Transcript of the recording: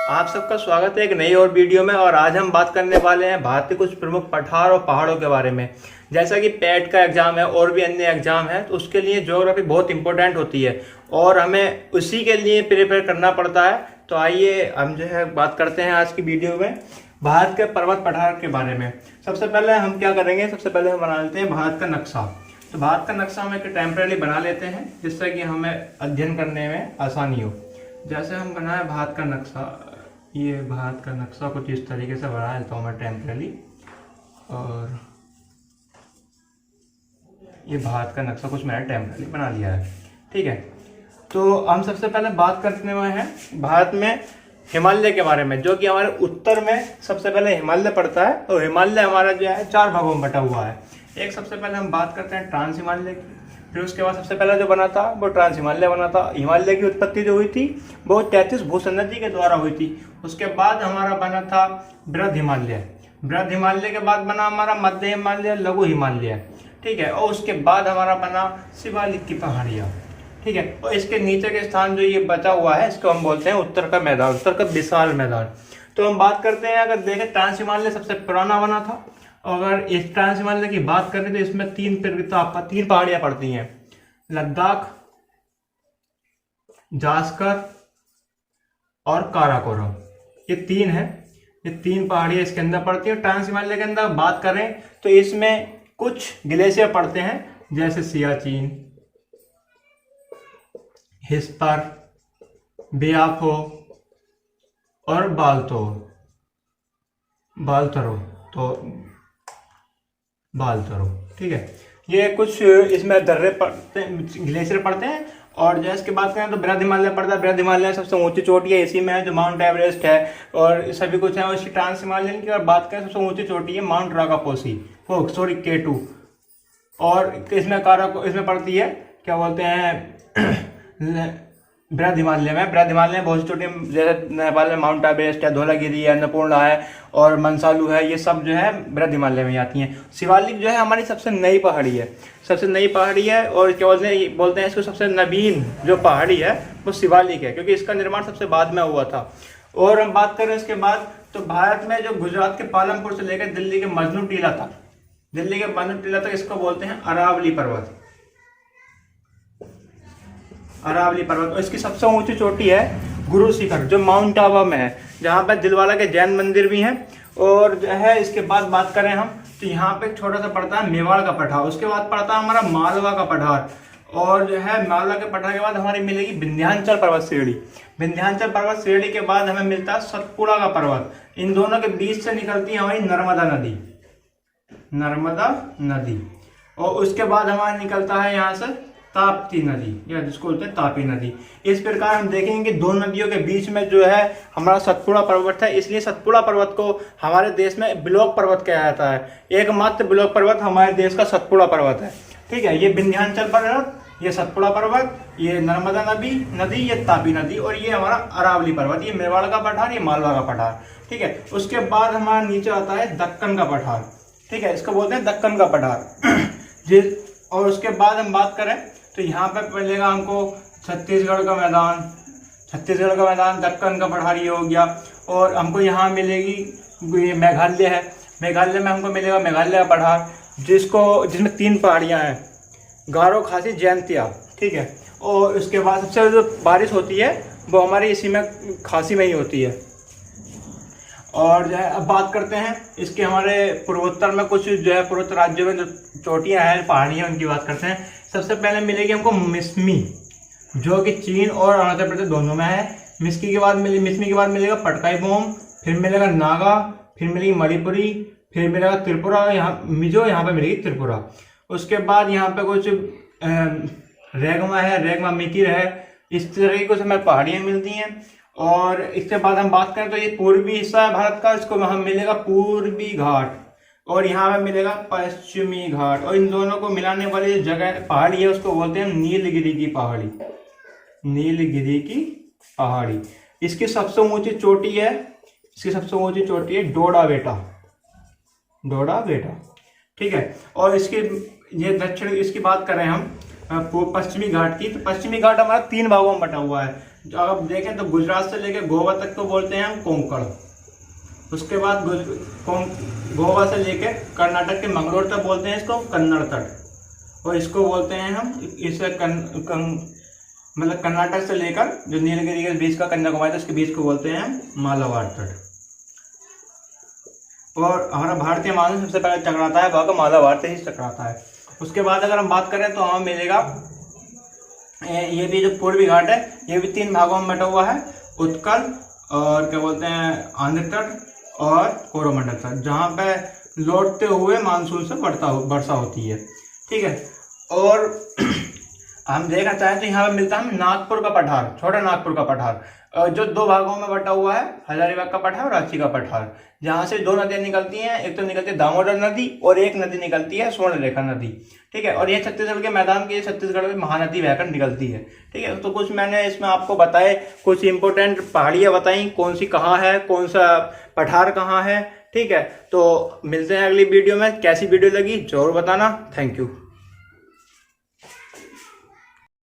आप सबका स्वागत है एक नई और वीडियो में। और आज हम बात करने वाले हैं भारत के कुछ प्रमुख पठार और पहाड़ों के बारे में। जैसा कि पैट का एग्जाम है और भी अन्य एग्जाम है, तो उसके लिए ज्योग्राफी बहुत इंपॉर्टेंट होती है और हमें उसी के लिए प्रिपेयर करना पड़ता है। तो आइए हम जो है बात करते हैं आज की वीडियो में भारत के पर्वत पठार के बारे में। सबसे पहले हम क्या करेंगे, सबसे पहले हम बना लेते हैं भारत का नक्शा। तो भारत का नक्शा हम एक टेम्परेरी बना लेते हैं जिससे कि हमें अध्ययन करने में आसानी हो। जैसे हम बनाए भारत का नक्शा, ये भारत का नक्शा कुछ इस तरीके से बना लेता हूँ मैं टेम्परेरी। और ये भारत का नक्शा कुछ मैंने टेम्परेरी बना लिया है, ठीक है। तो हम सबसे पहले बात करने में है भारत में हिमालय के बारे में, जो कि हमारे उत्तर में सबसे पहले हिमालय पड़ता है। और हिमालय हमारा जो है 4 भागों में बटा हुआ है। एक सबसे पहले हम बात करते हैं ट्रांस हिमालय की, फिर उसके बाद सबसे पहले जो बना था वो ट्रांस हिमालय बना था। हिमालय की उत्पत्ति जो हुई थी वो 33 भूसंनति के द्वारा हुई थी। उसके बाद हमारा बना था बृहद हिमालय। बृहद हिमालय के बाद बना हमारा मध्य हिमालय, लघु हिमालय, ठीक है। और उसके बाद हमारा बना शिवालिक की पहाड़ियाँ, ठीक है। और इसके नीचे के स्थान जो ये बचा हुआ है इसको हम बोलते हैं उत्तर का मैदान, उत्तर का विशाल मैदान। तो हम बात करते हैं, अगर देखें ट्रांस हिमालय सबसे पुराना बना था। अगर इस ट्रांस हिमालय की बात करें तो इसमें 3 पहाड़ियां पड़ती हैं, लद्दाख, जास्कर और काराकोरम। ये 3 है, ये 3 पहाड़ियां इसके अंदर पड़ती हैं। ट्रांस हिमालय के अंदर बात करें तो इसमें कुछ ग्लेशियर पड़ते हैं, जैसे सियाचिन, हिस्पर, बियाफो और बाल्तरो, ठीक है। ये कुछ इसमें दर्रे पड़ते हैं, ग्लेशियर पड़ते हैं। और जैसे इसकी बात करें तो बृहद हिमालय पड़ता है। बृहद हिमालय सबसे ऊंची चोटी है, इसी में है जो माउंट एवरेस्ट है और सभी कुछ है। और इसकी ट्रांस हिमालयन की और बात करें सबसे ऊंची चोटी है माउंट राकापोसी, K2। और इसमें इसमें पड़ती है, क्या बोलते हैं, बृहद हिमालय में बहुत सी चोटी, जैसे नेपाल में माउंट एवरेस्ट है, धौलागिरी है, अन्नपूर्णा है और मनसालू है। ये सब जो है बृहद हिमालय में आती हैं। शिवालिक जो है हमारी सबसे नई पहाड़ी है, और क्या बोलते हैं इसको सबसे नवीन जो पहाड़ी है वो शिवालिक है, क्योंकि इसका निर्माण सबसे बाद में हुआ था। और हम बात करें इसके बाद तो भारत में जो गुजरात के पालमपुर से लेकर दिल्ली के मजनू टीला तक इसको बोलते हैं अरावली पर्वत। और इसकी सबसे ऊंची चोटी है गुरु शिखर, जो माउंट आबा में है, जहाँ पर दिलवाला के जैन मंदिर भी हैं। और जो है इसके बाद बात करें हम तो यहाँ पे छोटा सा पड़ता है मेवाड़ का पठार। उसके बाद पड़ता है हमारा मालवा का पठार। और जो है मालवा के पठार के बाद हमारी मिलेगी विंध्याचल पर्वत श्रेणी। विंध्याचल पर्वत श्रेणी के बाद हमें मिलता है सतपुड़ा का पर्वत। इन दोनों के बीच से निकलती है हमारी नर्मदा नदी। और उसके बाद हमारा निकलता है यहाँ से ताप्ती नदी, या जिसको बोलते हैं तापी नदी। इस प्रकार हम देखेंगे कि 2 नदियों के बीच में जो है हमारा सतपुड़ा पर्वत है। इसलिए सतपुड़ा पर्वत को हमारे देश में ब्लॉक पर्वत कहा जाता है। एकमात्र ब्लॉक पर्वत हमारे देश का सतपुड़ा पर्वत है, ठीक है। ये विंध्याचल पर्वत, ये सतपुड़ा पर्वत, ये नर्मदा नदी, ये तापी नदी, और ये हमारा अरावली पर्वत, ये मेवाड़ का पठार, ये मालवा का पठार, ठीक है। उसके बाद हमारा नीचे आता है दक्कन का पठार, ठीक है। इसको बोलते हैं दक्कन का पठार। और उसके बाद हम बात करें तो यहाँ पे मिलेगा हमको छत्तीसगढ़ का मैदान, दक्कन का पठार ये हो गया। और हमको यहाँ मिलेगी, ये मेघालय है, मेघालय में हमको मिलेगा मेघालय का पठार, जिसमें 3 पहाड़ियाँ हैं, गारो, खासी, जयंतिया, ठीक है। और उसके बाद सबसे जो बारिश होती है वो हमारी इसी में खासी में ही होती है। और जो है अब बात करते हैं इसके हमारे पूर्वोत्तर में कुछ जो है पूर्वोत्तर राज्यों में जो चोटियाँ हैं, पहाड़ियाँ, उनकी बात करते हैं। सबसे पहले मिलेगी हमको मिस्मी, जो कि चीन और अरुणाचल प्रदेश दोनों में है। मिस्मी के बाद मिलेगा पटकाईबोम, फिर मिलेगा नागा, फिर मिलेगी मणिपुरी, फिर मिलेगा त्रिपुरा, यहाँ पे मिलेगी त्रिपुरा। उसके बाद यहाँ पे कुछ रेगमा मिकिर है, इस तरह की कुछ हमें पहाड़ियाँ मिलती हैं। और इसके बाद हम बात करें तो ये पूर्वी हिस्सा है भारत का, इसको वहाँ मिलेगा पूर्वी घाट, और यहाँ पे मिलेगा पश्चिमी घाट। और इन दोनों को मिलाने वाली जो जगह पहाड़ी है उसको बोलते हैं नीलगिरी की पहाड़ी। इसकी सबसे ऊंची चोटी है डोडा बेटा, ठीक है। और इसकी बात करें हम पश्चिमी घाट की, तो पश्चिमी घाट हमारा 3 भागों में बटा हुआ है। जो अगर देखें तो गुजरात से लेकर गोवा तक को बोलते हैं हम कोंकण। उसके बाद गोवा से लेकर कर्नाटक के मंगलोर तक बोलते हैं इसको कन्नड़ तट, और इसको बोलते हैं हम इसे मतलब कर्नाटक से लेकर जो नीलगिरी के बीच का कन्याकुमारी उसके बीच को बोलते हैं हम मालाबार तट। और हमारा भारतीय महासागर सबसे पहले टकराता है वहाँ मालाबार से ही टकराता है। उसके बाद अगर हम बात करें तो हमें मिलेगा ये भी जो पूर्वी घाट है ये भी 3 भागों में बटा हुआ है, उत्कल और क्या बोलते हैं आंध्र तट और कोरोमंडल तट, जहाँ पे लौटते हुए मानसून से वर्षा होती है। ठीक है, और हम देखना चाहें तो यहाँ पे मिलता है नागपुर का पठार, छोटा नागपुर का पठार, जो 2 भागों में बटा हुआ है, हजारीबाग का पठार और रांची का पठार, जहाँ से 2 नदियाँ निकलती हैं। एक तो निकलती है दामोदर नदी और एक नदी निकलती है स्वर्णरेखा नदी। ठीक है, और ये छत्तीसगढ़ के मैदान की छत्तीसगढ़ में महानदी बहकर निकलती है। ठीक है, तो कुछ मैंने इसमें आपको बताए, कुछ इंपॉर्टेंट पहाड़ियाँ बताई, कौन सी कहाँ है, कौन सा पठार कहाँ है। ठीक है, तो मिलते हैं अगली वीडियो में। कैसी वीडियो लगी जरूर बताना। Thank you.